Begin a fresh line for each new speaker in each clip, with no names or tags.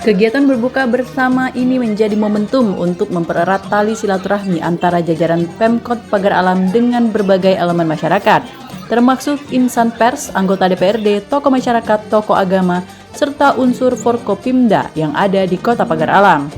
Kegiatan berbuka bersama ini menjadi momentum untuk mempererat tali silaturahmi antara jajaran Pemkot Pagar Alam dengan berbagai elemen masyarakat, termasuk insan pers, anggota DPRD, tokoh masyarakat, tokoh agama, serta unsur Forkopimda yang ada di Kota Pagar Alam.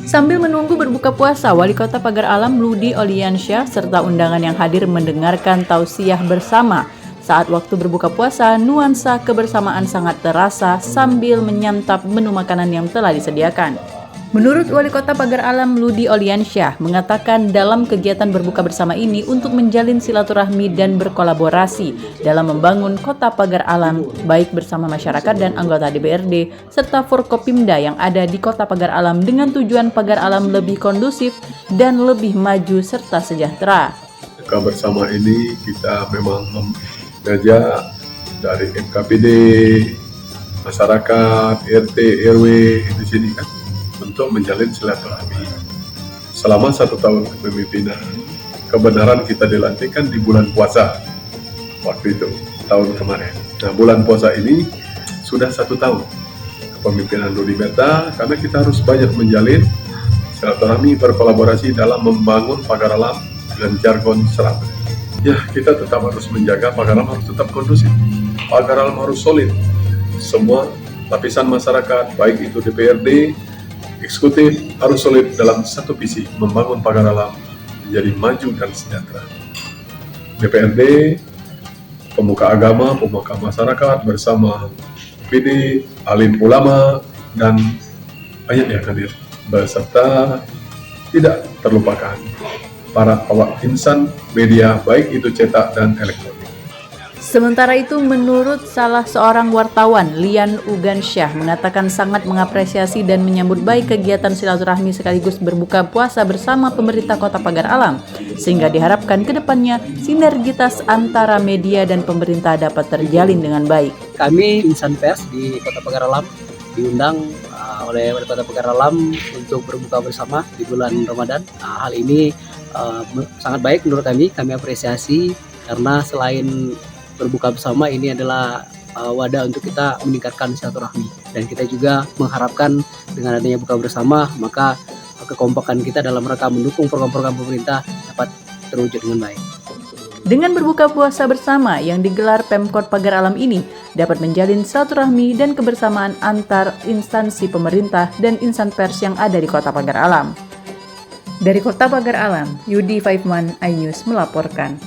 Sambil menunggu berbuka puasa, Wali Kota Pagar Alam Ludi Oliansyah serta undangan yang hadir mendengarkan tausiah bersama. Saat waktu berbuka puasa, nuansa kebersamaan sangat terasa sambil menyantap menu makanan yang telah disediakan. Menurut Wali Kota Pagar Alam Ludi Oliansyah, mengatakan dalam kegiatan berbuka bersama ini untuk menjalin silaturahmi dan berkolaborasi dalam membangun Kota Pagar Alam, baik bersama masyarakat dan anggota DPRD, serta Forkopimda yang ada di Kota Pagar Alam dengan tujuan Pagar Alam lebih kondusif dan lebih maju serta sejahtera.
Bersama ini kita memang mengajak dari MKPD, masyarakat, RT, RW di sini kan untuk menjalin silaturahmi. Selama 1 tahun kepemimpinan, kebenaran kita dilantikkan di bulan puasa waktu itu tahun kemarin. Nah, bulan puasa ini sudah 1 tahun kepemimpinan Ludi Beta, karena kita harus banyak menjalin silaturahmi, berkolaborasi dalam membangun Pagar Alam dengan jargon serat. Ya, kita tetap harus menjaga Pagar Alam harus tetap kondusif. Pagar Alam harus solid. Semua lapisan masyarakat, baik itu DPRD, eksekutif, harus solid dalam satu visi, membangun Pagar Alam menjadi maju dan sejahtera. DPRD, pemuka agama, pemuka masyarakat bersama PD, alim ulama, dan banyak yang hadir, beserta tidak terlupakan para awak insan media baik itu cetak dan elektronik.
Sementara itu, menurut salah seorang wartawan, Lian Ugansyah, mengatakan sangat mengapresiasi dan menyambut baik kegiatan silaturahmi sekaligus berbuka puasa bersama pemerintah Kota Pagar Alam, sehingga diharapkan ke depannya sinergitas antara media dan pemerintah dapat terjalin dengan baik.
Kami insan pers di Kota Pagar Alam diundang oleh Wali Kota Pagar Alam untuk berbuka bersama di bulan Ramadan. Hal ini sangat baik menurut kami apresiasi karena selain berbuka bersama ini adalah wadah untuk kita meningkatkan silaturahmi, dan kita juga mengharapkan dengan adanya buka bersama maka kekompakan kita dalam rangka mendukung program-program pemerintah dapat terwujud dengan baik.
Dengan berbuka puasa bersama yang digelar Pemkot Pagar Alam ini dapat menjalin silaturahmi dan kebersamaan antar instansi pemerintah dan insan pers yang ada di Kota Pagar Alam. Dari Kota Pagar Alam, Yudi Faifman, iNews melaporkan.